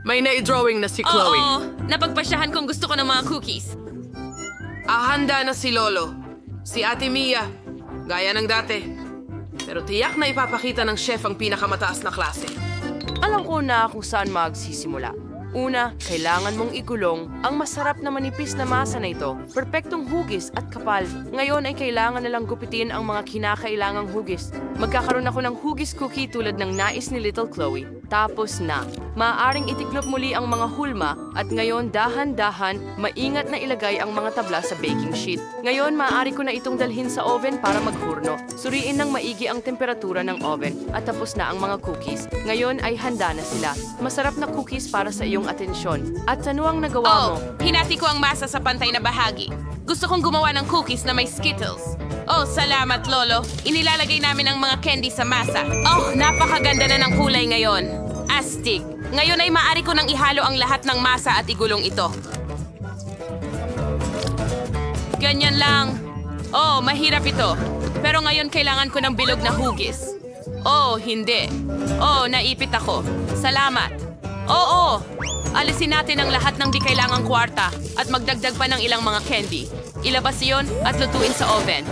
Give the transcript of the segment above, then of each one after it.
May na-drawing na si Chloe. Oo, napagpasyahan kung gusto ko ng mga cookies. Handa na si Lolo. Si Ate Mia. Gaya ng dati. Pero tiyak na ipapakita ng chef ang pinakamataas na klase. Alam ko na kung saan magsisimula. Una, kailangan mong igulong ang masarap na manipis na masa na ito. Perpektong hugis at kapal. Ngayon ay kailangan nalang gupitin ang mga kinakailangang hugis. Magkakaroon ako ng hugis cookie tulad ng nais ni Little Chloe. Tapos na. Maaaring itiklop muli ang mga hulma at ngayon dahan-dahan, maingat na ilagay ang mga tabla sa baking sheet. Ngayon, maaari ko na itong dalhin sa oven para maghurno. Suriin ng maigi ang temperatura ng oven at tapos na ang mga cookies. Ngayon ay handa na sila. Masarap na cookies para sa iyong atensyon. At ano ang nagawa mo? Hinati ko ang masa sa pantay na bahagi. Gusto kong gumawa ng cookies na may Skittles. Oh, salamat, Lolo. Inilalagay namin ang mga candy sa masa. Oh, napakaganda na ng kulay ngayon. Astig. Ngayon ay maaari ko nang ihalo ang lahat ng masa at igulong ito. Ganyan lang. Oh, mahirap ito. Pero ngayon kailangan ko ng bilog na hugis. Oh, hindi. Oh, naipit ako. Salamat. Oo. Alisin natin ang lahat ng di kailangang kwarta at magdagdag pa ng ilang mga candy. Ilabas iyon at lutuin sa oven.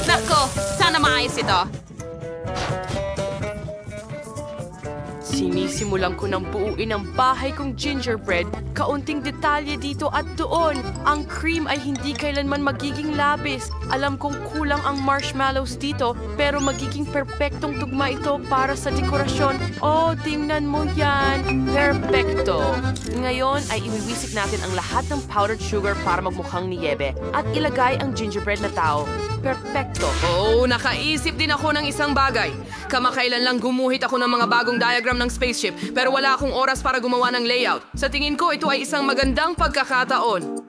Nako, sana maayos ito. Sinisimulan ko ng buuin ang bahay kong gingerbread. Kaunting detalye dito at doon. Ang cream ay hindi kailanman magiging labis. Alam kong kulang ang marshmallows dito, pero magiging perpektong tugma ito para sa dekorasyon. Oh, tingnan mo yan. Perpekto. Ngayon ay iwiwisik natin ang lahat ng powdered sugar para magmukhang niyebe at ilagay ang gingerbread na tao. Perpekto. Oh, nakaisip din ako ng isang bagay. Kamakailan lang gumuhit ako ng mga bagong diagram ng spaceship, pero wala akong oras para gumawa ng layout. Sa tingin ko, ito ay isang magandang pagkakataon.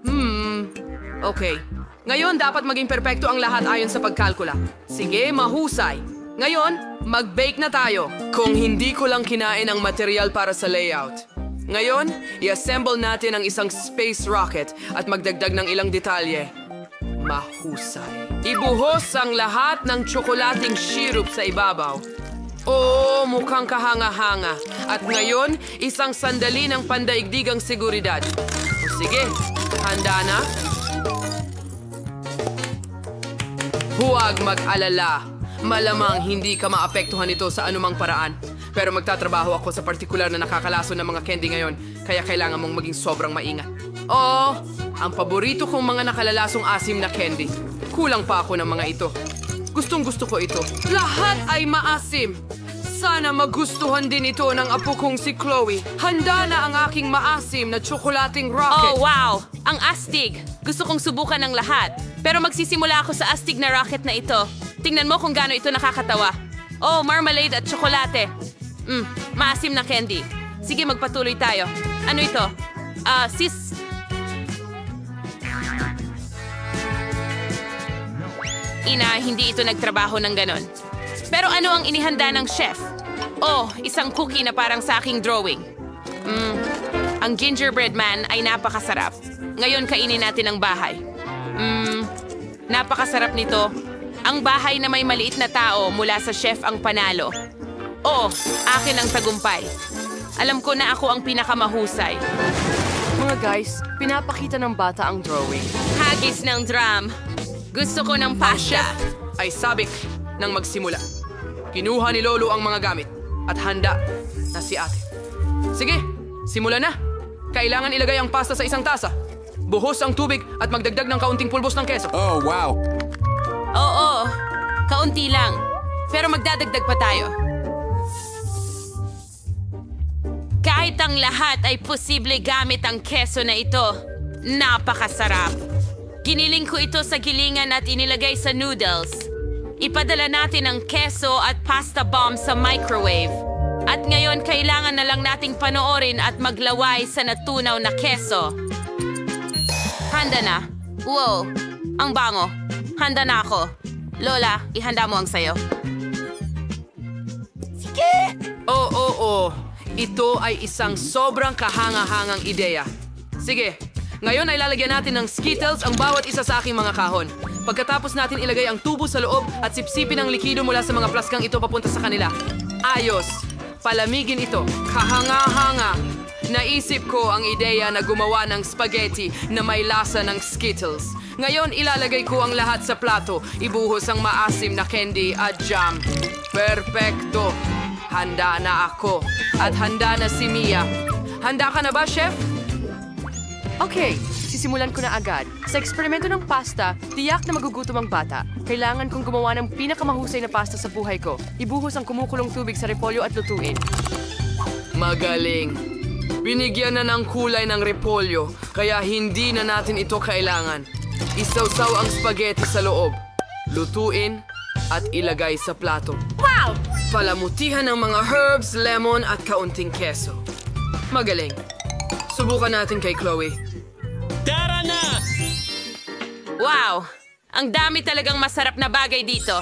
Okay. Ngayon, dapat maging perpekto ang lahat ayon sa pagkalkula. Sige, mahusay. Ngayon, mag-bake na tayo. Kung hindi ko lang kinain ang material para sa layout. Ngayon, i-assemble natin ang isang space rocket at magdagdag ng ilang detalye. Mahusay. Ibuhos ang lahat ng tsokolating syrup sa ibabaw. Oo, mukhang kahanga-hanga. At ngayon, isang sandali ng pandaigdigang seguridad. O sige, handa na? Huwag mag-alala. Malamang hindi ka maapektuhan ito sa anumang paraan. Pero magtatrabaho ako sa partikular na nakakalaso ng mga candy ngayon, kaya kailangan mong maging sobrang maingat. Oh, ang paborito kong mga nakalalasong asim na candy. Kulang pa ako ng mga ito. Gustong-gusto ko ito. Lahat ay maasim. Sana magustuhan din ito ng apo kong si Chloe. Handa na ang aking maasim na tsokolating rocket. Oh, wow! Ang astig! Gusto kong subukan ng lahat. Pero magsisimula ako sa astig na rocket na ito. Tingnan mo kung gaano ito nakakatawa. Oh, marmalade at tsokolate. Maasim na candy. Sige, magpatuloy tayo. Ano ito? Sis... Ina, hindi ito nagtrabaho ng ganon. Pero ano ang inihanda ng chef? Oh, isang cookie na parang sa aking drawing. Ang gingerbread man ay napakasarap. Ngayon kainin natin ang bahay. Napakasarap nito. Ang bahay na may maliit na tao mula sa chef ang panalo. Oh, akin ang tagumpay. Alam ko na ako ang pinakamahusay. Mga guys, pinapakita ng bata ang drawing. Hagis ng drum. Gusto ko ng pasta. Ay sabik nang magsimula. Kinuha ni Lolo ang mga gamit at handa na si ate. Sige, simulan na. Kailangan ilagay ang pasta sa isang tasa. Buhos ang tubig at magdagdag ng kaunting pulbos ng keso. Oh, wow. Oo, kaunti lang. Pero magdadagdag pa tayo. Kahit ang lahat ay posible gamit ang keso na ito, napakasarap. Giniling ko ito sa gilingan at inilagay sa noodles. Ipadala natin ang keso at pasta bomb sa microwave. At ngayon, kailangan na lang nating panoorin at maglaway sa natunaw na keso. Handa na. Wow, ang bango. Handa na ako. Lola, ihanda mo ang sayo. Sige! Oo. Ito ay isang sobrang kahanga-hangang ideya. Sige, ngayon ay lalagyan natin ng Skittles ang bawat isa sa aking mga kahon. Pagkatapos natin ilagay ang tubo sa loob at sipsipin ang likido mula sa mga plaskang ito papunta sa kanila. Ayos! Palamigin ito. Kahanga-hanga. Naisip ko ang ideya na gumawa ng spaghetti na may lasa ng Skittles. Ngayon, ilalagay ko ang lahat sa plato. Ibuhos ang maasim na candy at jam. Perpekto! Handa na ako. At handa na si Mia. Handa ka na ba, Chef? Okay, sisimulan ko na agad. Sa eksperimento ng pasta, tiyak na magugutom ang bata. Kailangan kong gumawa ng pinakamahusay na pasta sa buhay ko. Ibuhos ang kumukulong tubig sa repolyo at lutuin. Magaling. Binigyan na ng kulay ng repolyo, kaya hindi na natin ito kailangan. Isawsaw ang spaghetti sa loob. Lutuin at ilagay sa plato. Wow! Palamutihan ng mga herbs, lemon at kaunting keso. Magaling. Subukan natin kay Chloe. Tara na! Wow! Ang dami talagang masarap na bagay dito.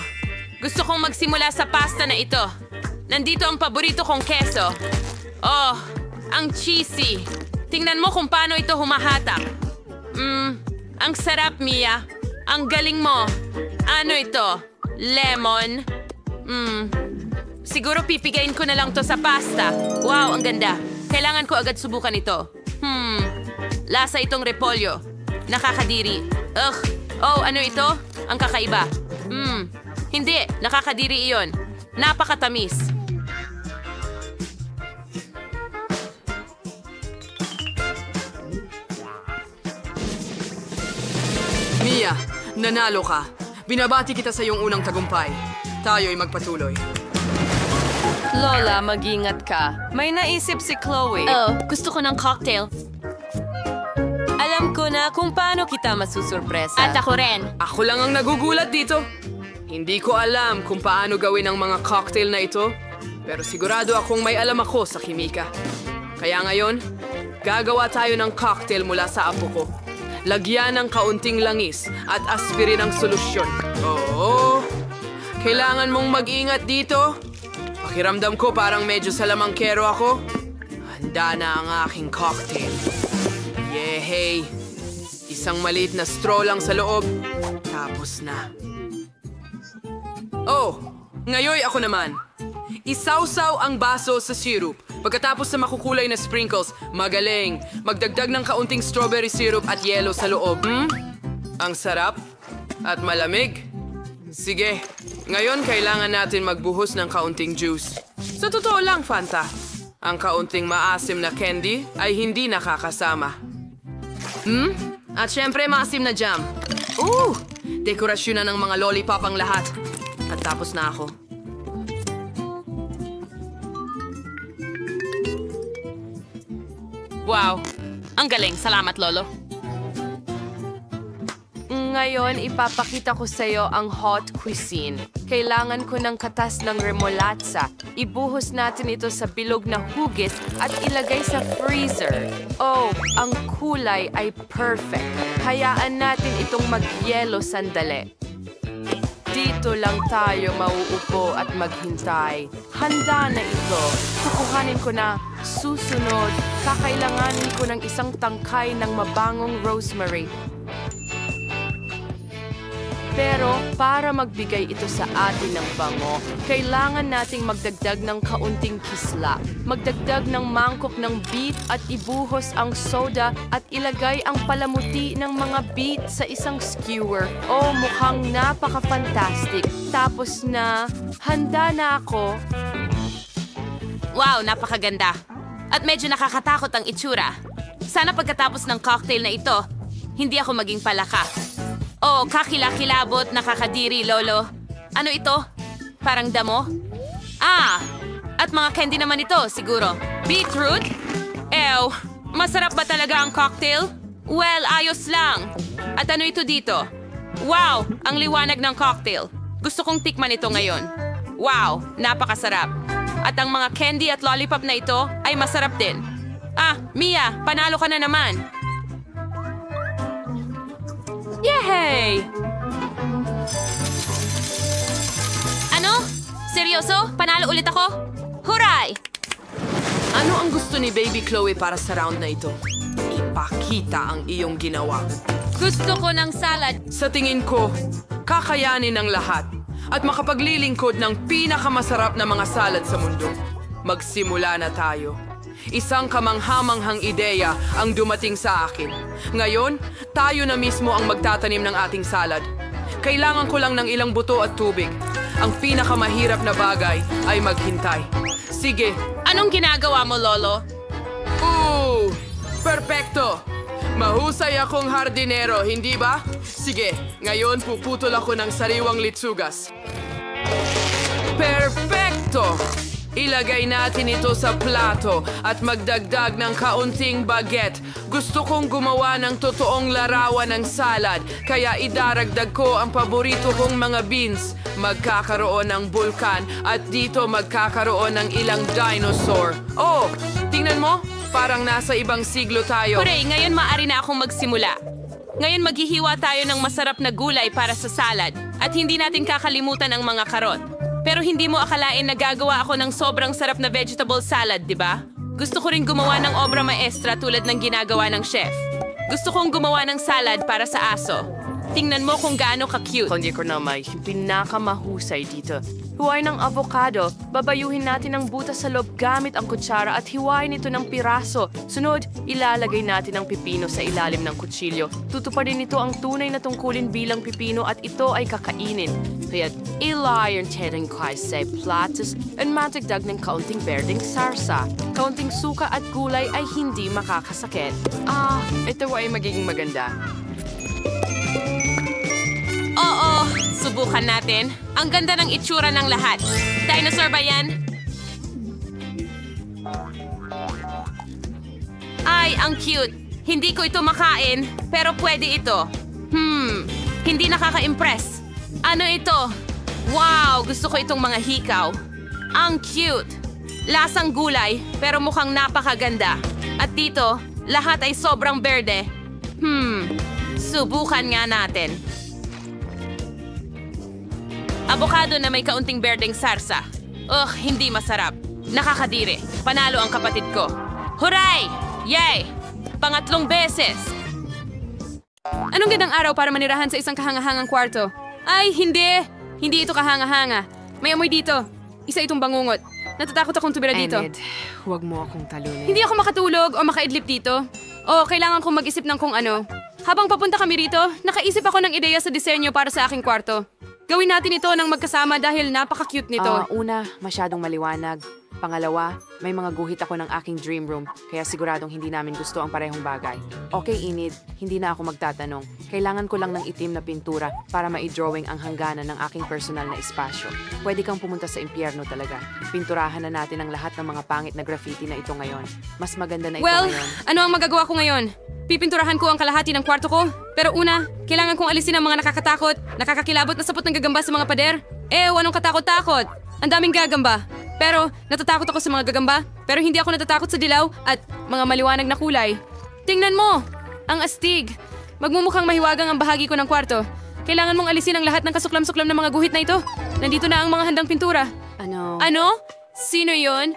Gusto kong magsimula sa pasta na ito. Nandito ang paborito kong keso. Oh, ang cheesy. Tingnan mo kung paano ito humahatak. Ang sarap, Mia. Ang galing mo. Ano ito? Lemon? Siguro pipigain ko na lang to sa pasta. Wow, ang ganda. Kailangan ko agad subukan ito. Lasa itong repolyo. Nakakadiri. Ugh. Oh, ano ito? Ang kakaiba. Hindi. Nakakadiri iyon. Napakatamis. Mia, nanalo ka. Binabati kita sa iyong unang tagumpay. Tayo'y magpatuloy. Lola, mag-ingat ka. May naisip si Chloe. Oh, gusto ko ng cocktail. Alam ko na kung paano kita masusurpresa. At ako rin. Ako lang ang nagugulat dito. Hindi ko alam kung paano gawin ang mga cocktail na ito, pero sigurado akong may alam ako sa kimika. Kaya ngayon, gagawa tayo ng cocktail mula sa apo ko. Lagyan ng kaunting langis at aspirin ang solusyon. Oo, kailangan mong mag-ingat dito. Pakiramdam ko parang medyo salamangkero ako. Handa na ang aking cocktail. Yehey! Isang maliit na straw lang sa loob. Tapos na. Oh! Ngayon ako naman. Isawsaw ang baso sa syrup. Pagkatapos sa makukulay na sprinkles, magaling. Magdagdag ng kaunting strawberry syrup at yelo sa loob. Ang sarap at malamig. Sige, ngayon kailangan natin magbuhos ng kaunting juice. Sa totoo lang, Fanta, ang kaunting maasim na candy ay hindi nakakasama. At syempre, maasim na jam. Dekorasyon na ng mga lollipop ang lahat. At tapos na ako. Wow. Ang galing. Salamat, Lolo. Ngayon, ipapakita ko sa iyo ang hot cuisine. Kailangan ko ng katas ng remolatsa. Ibuhos natin ito sa bilog na hugis at ilagay sa freezer. Oh, ang kulay ay perfect. Hayaan natin itong magyelo sandali. Dito lang tayo mauupo at maghintay. Handa na ito. Kukuhanin ko na. Susunod, kakailanganin ko ng isang tangkay ng mabangong rosemary. Pero para magbigay ito sa atin ng bango, kailangan nating magdagdag ng kaunting kisla. Magdagdag ng mangkok ng beet at ibuhos ang soda at ilagay ang palamuti ng mga beet sa isang skewer. Oh, mukhang napaka-fantastic. Tapos na, handa na ako. Wow, napakaganda. At medyo nakakatakot ang itsura. Sana pagkatapos ng cocktail na ito, hindi ako maging palaka. Oh, kakilakilabot, nakakadiri, Lolo. Ano ito? Parang damo? At mga candy naman ito, siguro. Beetroot? Ew, masarap ba talaga ang cocktail? Well, ayos lang. At ano ito dito? Wow, ang liwanag ng cocktail. Gusto kong tikman ito ngayon. Wow, napakasarap. At ang mga candy at lollipop na ito ay masarap din. Mia, panalo ka na naman. Yehey! Ano? Seryoso? Panalo ulit ako? Huray! Ano ang gusto ni Baby Chloe para sa round na ito? ipakita ang iyong ginawa. Gusto ko ng salad. Sa tingin ko, kakayanin ng lahat at makapaglilingkod ng pinakamasarap na mga salad sa mundo. Magsimula na tayo. Isang kamanghamanghang ideya ang dumating sa akin. Ngayon, tayo na mismo ang magtatanim ng ating salad. Kailangan ko lang ng ilang buto at tubig. Ang pinakamahirap na bagay ay maghintay. Sige. Anong ginagawa mo, Lolo? Perpekto! Mahusay akong hardinero, hindi ba? Sige, ngayon puputol ako ng sariwang litsugas. Perpekto! Ilagay natin ito sa plato at magdagdag ng kaunting baguette. Gusto kong gumawa ng totoong larawan ng salad, kaya idaragdag ko ang paborito kong mga beans. Magkakaroon ng bulkan at dito magkakaroon ng ilang dinosaur. Oh, tingnan mo, parang nasa ibang siglo tayo. Hooray, ngayon maaari na akong magsimula. Ngayon maghihiwa tayo ng masarap na gulay para sa salad at hindi natin kakalimutan ang mga karot. Pero hindi mo akalain na gagawa ako ng sobrang sarap na vegetable salad, di ba? Gusto ko rin gumawa ng obra maestra tulad ng ginagawa ng chef. Gusto kong gumawa ng salad para sa aso. Tingnan mo kung gaano ka-cute. Kundi ko na may pinakamahusay dito. Huway ng avocado, babayuhin natin ang butas sa loob gamit ang kutsara at hiwain ito ng piraso. Sunod, ilalagay natin ang pipino sa ilalim ng kutsilyo. Tutuparin nito ang tunay na tungkulin bilang pipino at ito ay kakainin. Kaya ilayan natin kay sa platos at matagdag ng kaunting berdeng sarsa. Kaunting suka at gulay ay hindi makakasakit. Ito ay magiging maganda. Oo, subukan natin. Ang ganda ng itsura ng lahat. Dinosaur ba yan? Ay, ang cute. Hindi ko ito makain, pero pwede ito. Hindi nakaka-impress. Ano ito? Wow, gusto ko itong mga hikaw. Ang cute. Lasang gulay, pero mukhang napakaganda. At dito, lahat ay sobrang berde. Subukan nga natin. Avocado na may kaunting berdeng sarsa. Hindi masarap. Nakakadiri. Panalo ang kapatid ko. Huray! Yay! Pangatlong beses! Anong gandang araw para manirahan sa isang kahangahangang kwarto? Ay, hindi! Hindi ito kahanga-hanga. May amoy dito. Isa itong bangungot. Natatakot akong tumira dito. Enid, huwag mo akong talunin. Hindi ako makatulog o makaidlip dito. O kailangan kong mag-isip ng kung ano. Habang papunta kami rito, nakaisip ako ng ideya sa disenyo para sa aking kwarto. Gawin natin ito ng magkasama dahil napaka-cute nito. Una, masyadong maliwanag. Pangalawa, may mga guhit ako ng aking dream room, kaya siguradong hindi namin gusto ang parehong bagay. Okay, Enid, hindi na ako magtatanong. Kailangan ko lang ng itim na pintura para ma-drawing ang hangganan ng aking personal na espasyo. Pwede kang pumunta sa impyerno talaga. Pinturahan na natin ang lahat ng mga pangit na graffiti na ito ngayon. Mas maganda na ito ngayon. Ano ang magagawa ko ngayon? Pipinturahan ko ang kalahati ng kwarto ko. Pero una, kailangan kong alisin ang mga nakakatakot, nakakakilabot na sapot ng gagamba sa mga pader. Anong katakot-takot? Ang daming gagamba. Pero natatakot ako sa mga gagamba. Pero hindi ako natatakot sa dilaw at mga maliwanag na kulay. Tingnan mo! Ang astig. Magmumukhang mahiwagang ang bahagi ko ng kwarto. Kailangan mong alisin ang lahat ng kasuklam-suklam na mga guhit na ito. Nandito na ang mga handang pintura. Ano? Sino yon?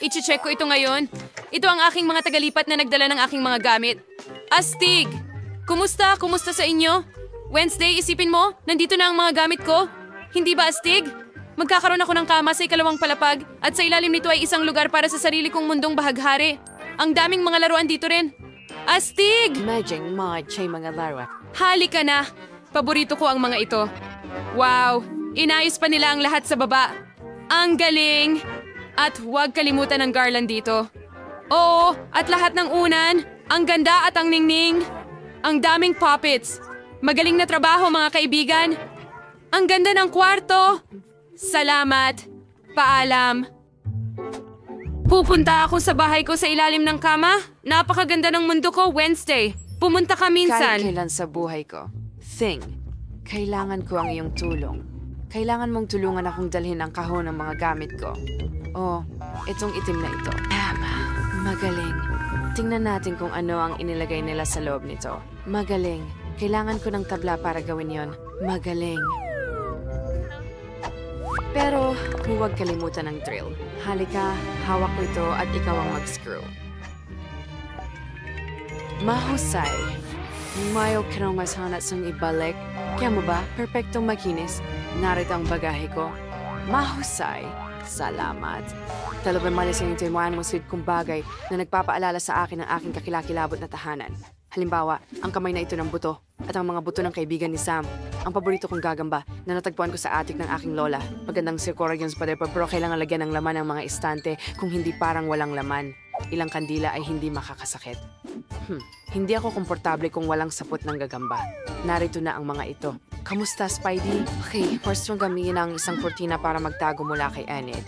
I-check ko ito ngayon. Ito ang aking mga tagalipat na nagdala ng aking mga gamit. Astig! Kumusta? Kumusta sa inyo? Wednesday, isipin mo, nandito na ang mga gamit ko. Hindi ba astig? Magkakaroon ako ng kama sa ikalawang palapag at sa ilalim nito ay isang lugar para sa sarili kong mundong bahaghari. Ang daming mga laruan dito rin. Astig! Medjing mga laro. Halika na! Paborito ko ang mga ito. Wow! Inayos pa nila ang lahat sa baba. Ang galing! At huwag kalimutan ang garland dito. Oo, at lahat ng unan. Ang ganda at ang ningning. Ang daming puppets. Magaling na trabaho mga kaibigan. Ang ganda ng kwarto. Salamat. Paalam. Pupunta ako sa bahay ko sa ilalim ng kama. Napakaganda ng mundo ko, Wednesday. Pumunta ka minsan. Kahit kailan sa buhay ko. Kailangan ko ang iyong tulong. Kailangan mong tulungan akong dalhin ang kahon ng mga gamit ko. Itong itim na ito. Magaling. Tingnan natin kung ano ang inilagay nila sa loob nito. Magaling. Kailangan ko ng tabla para gawin yon. Magaling. Pero huwag kalimutan ang drill. Halika, hawak ko ito at ikaw ang mag-screw. Mahusay. Mayo kinongasanat sang ibalik. Kaya mo ba, perpektong makinis. Narito ang bagahe ko. Mahusay. Salamat. Talabay malisin yung timuan mo sid kong bagay na nagpapaalala sa akin ng aking kakilakilabot na tahanan. Halimbawa, ang kamay na ito ng buto at ang mga buto ng kaibigan ni Sam. Ang paborito kong gagamba na natagpuan ko sa attic ng aking lola. Magandang circorians pa pero kailangan lagyan ng laman ng mga estante kung hindi parang walang laman. Ilang kandila ay hindi makakasakit. Hindi ako komportable kung walang sapot ng gagamba. Narito na ang mga ito. Kamusta, Spidey? Okay, first mong gamitin ang isang kurtina para magtago mula kay Enid.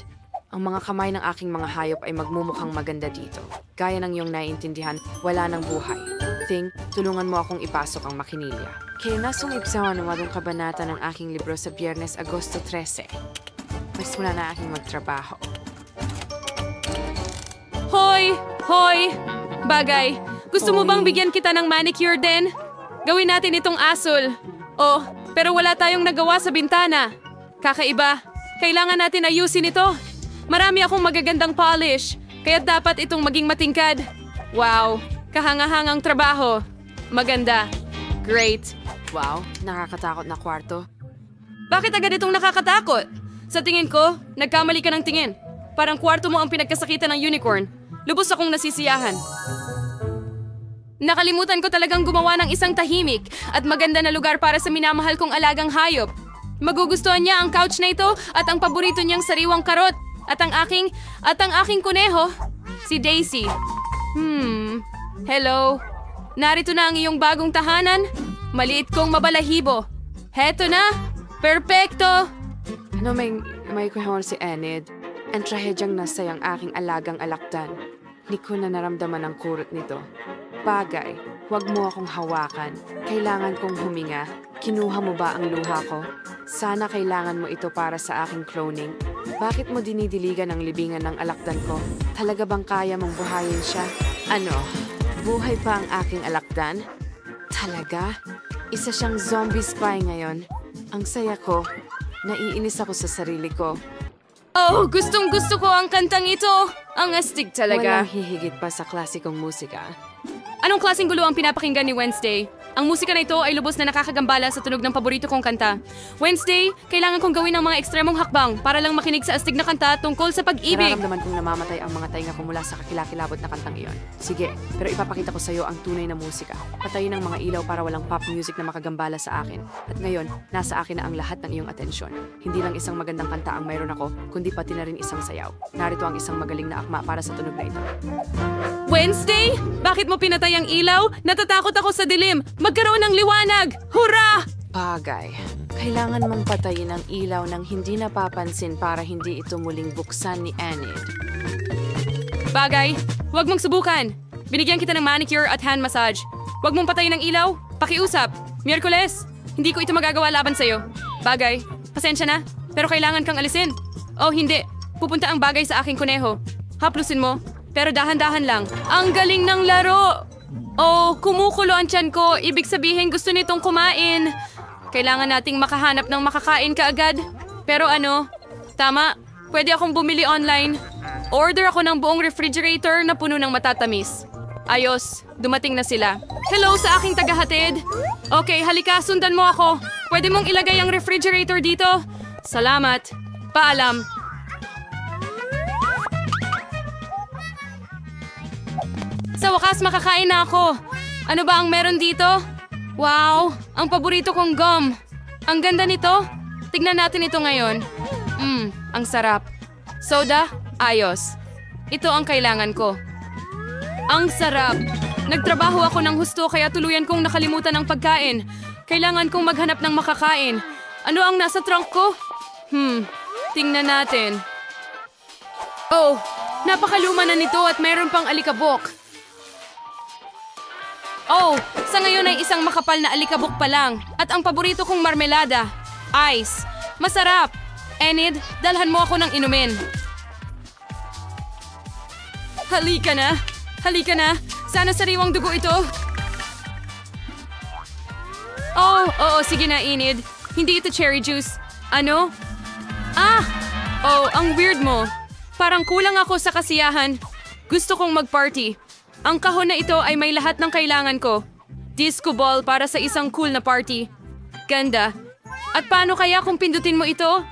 Ang mga kamay ng aking mga hayop ay magmumukhang maganda dito. Gaya ng iyong naiintindihan, wala ng buhay. Thing, tulungan mo akong ipasok ang makinilya. Kaya nasong ipsawan ng wadong kabanata ng aking libro sa Biyernes, Agosto 13. Mas mula na aking magtrabaho. Hoy! Hoy! Bagay, gusto mo bang bigyan kita ng manicure din? Gawin natin itong asul. Oh, pero wala tayong nagawa sa bintana. Kakaiba. Kailangan natin ayusin ito. Marami akong magagandang polish, kaya dapat itong maging matingkad. Wow, kahangahangang trabaho. Maganda. Great. Wow, nakakatakot na kwarto. Bakit agad itong nakakatakot? Sa tingin ko, nagkamali ka ng tingin. Parang kwarto mo ang pinagkasakitan ng unicorn. Lubos akong nasisiyahan. Nakalimutan ko talagang gumawa ng isang tahimik at maganda na lugar para sa minamahal kong alagang hayop. Magugustuhan niya ang couch na ito at ang paborito niyang sariwang karot. At ang aking kuneho, si Daisy. Hello. Narito na ang iyong bagong tahanan. Maliit kong mabalahibo. Heto na. Perpekto. Ano may kuhon si Enid? Ang trahedyang nasa ang aking alagang alakdan. Di ko na naramdaman ang kurot nito. Bagay, huwag mo akong hawakan. Kailangan kong huminga. Kinuha mo ba ang luha ko? Sana kailangan mo ito para sa aking cloning. Bakit mo dinidiligan ang libingan ng alakdan ko? Talaga bang kaya mong buhayin siya? Ano? Buhay pa ang aking alakdan? Talaga? Isa siyang zombie spy ngayon. Ang saya ko. Naiinis ako sa sarili ko. Oh, gustong-gusto ko ang kantang ito. Ang astig talaga. Walang hihigit pa sa klasikong musika. Anong klaseng gulo ang pinapakinggan ni Wednesday? Ang musika na ito ay lubos na nakakagambala sa tunog ng paborito kong kanta. Wednesday, kailangan kong gawin ang mga ekstremong hakbang para lang makinig sa astig na kanta tungkol sa pag-ibig. Nararamdaman kong namamatay ang mga tainga ko mula sa kakilakilabot na kantang iyon. Sige, pero ipapakita ko sa iyo ang tunay na musika. Patayin ang mga ilaw para walang pop music na makagambala sa akin. At ngayon, nasa akin na ang lahat ng iyong atensyon. Hindi lang isang magandang kanta ang mayroon ako, kundi pati na rin isang sayaw. Narito ang isang magaling na akma para sa tunog na ito. Wednesday? Bakit mo pinatay ang ilaw? Natatakot ako sa dilim. Magkaroon ng liwanag! Hurra! Bagay. Kailangan mong patayin ang ilaw ng hindi napapansin para hindi ito muling buksan ni Enid. Bagay, huwag mong subukan. Binigyan kita ng manicure at hand massage. Huwag mong patayin ang ilaw. Pakiusap. Miyerkules. Hindi ko ito magagawa laban sa'yo. Bagay, pasensya na. Pero kailangan kang alisin. Oh, hindi. Pupunta ang bagay sa aking kuneho. Haplusin mo. Pero dahan-dahan lang. Ang galing ng laro! Oh, kumukulo ang tiyan ko. Ibig sabihin gusto nitong kumain. Kailangan nating makahanap ng makakain kaagad. Pero ano? Tama, pwede akong bumili online. Order ako ng buong refrigerator na puno ng matatamis. Ayos, dumating na sila. Hello sa aking tagahatid. Okay, halika, sundan mo ako. Pwede mong ilagay ang refrigerator dito? Salamat. Paalam. Sa wakas, makakain na ako. Ano ba ang meron dito? Wow, ang paborito kong gum. Ang ganda nito. Tignan natin ito ngayon. Ang sarap. Soda? Ayos. Ito ang kailangan ko. Ang sarap. Nagtrabaho ako ng husto kaya tuluyan kong nakalimutan ang pagkain. Kailangan kong maghanap ng makakain. Ano ang nasa trunk ko? Tingnan natin. Oh, napakaluma na nito at mayroon pang alikabok. Oh, sa ngayon ay isang makapal na alikabok pa lang. At ang paborito kong marmelada, ice. Masarap. Enid, dalhan mo ako ng inumin. Halika na. Halika na. Sana sariwang dugo ito. Oh, oo, sige na, Enid. Hindi ito cherry juice. Ano? Oh, ang weird mo. Parang kulang ako sa kasiyahan. Gusto kong mag-party. Ang kahon na ito ay may lahat ng kailangan ko. Disco ball para sa isang cool na party. Ganda. At paano kaya kung pindutin mo ito?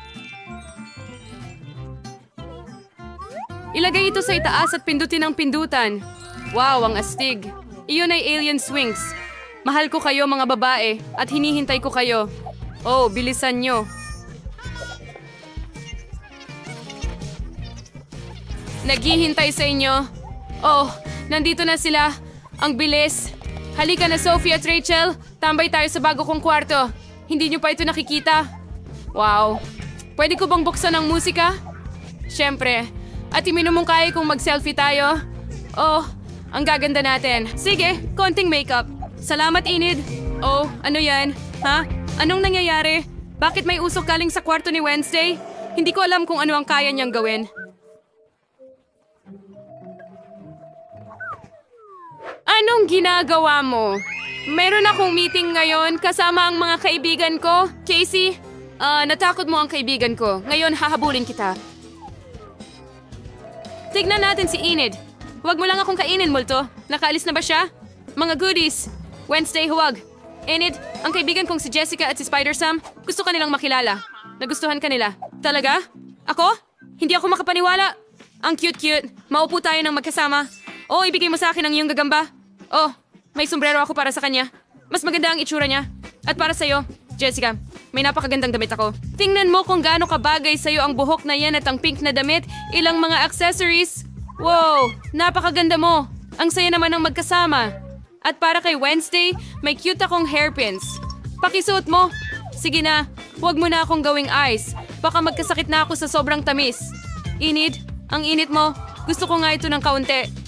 Ilagay ito sa itaas at pindutin ang pindutan. Wow, ang astig. Iyon ay alien swings. Mahal ko kayo mga babae at hinihintay ko kayo. Oh, bilisan nyo. Naghihintay sa inyo. Oh, nandito na sila. Ang bilis. Halika na Sophie at Rachel. Tambay tayo sa bago kong kwarto. Hindi nyo pa ito nakikita. Wow. Pwede ko bang buksan ang musika? Siyempre. At iminumungkay kung mag-selfie tayo. Oh, ang gaganda natin. Sige, konting makeup. Salamat, Enid. Oh, ano yan? Ha? Anong nangyayari? Bakit may usok galing sa kwarto ni Wednesday? Hindi ko alam kung ano ang kaya niyang gawin. Anong ginagawa mo? Meron akong meeting ngayon kasama ang mga kaibigan ko. Casey, natakot mo ang kaibigan ko. Ngayon, hahabulin kita. Tignan natin si Enid. Huwag mo lang akong kainin, multo. Nakaalis na ba siya? Mga goodies. Wednesday, huwag. Enid, ang kaibigan kong si Jessica at si Spider-Sam, gusto ka nilang makilala. Nagustuhan ka nila. Talaga? Ako? Hindi ako makapaniwala. Ang cute-cute. Maupo tayo ng magkasama. Oh, ibigay mo sa akin ang iyong gagamba. Oh, may sombrero ako para sa kanya. Mas maganda ang itsura niya. At para sa'yo, Jessica, may napakagandang damit ako. Tingnan mo kung gaano kabagay sa'yo ang buhok na yan at ang pink na damit, ilang mga accessories. Wow, napakaganda mo. Ang saya naman ng magkasama. At para kay Wednesday, may cute akong hairpins. Pakisuot mo. Sige na, huwag mo na akong gawing ice. Baka magkasakit na ako sa sobrang tamis. Enid, ang init mo. Gusto ko nga ito ng kaunti.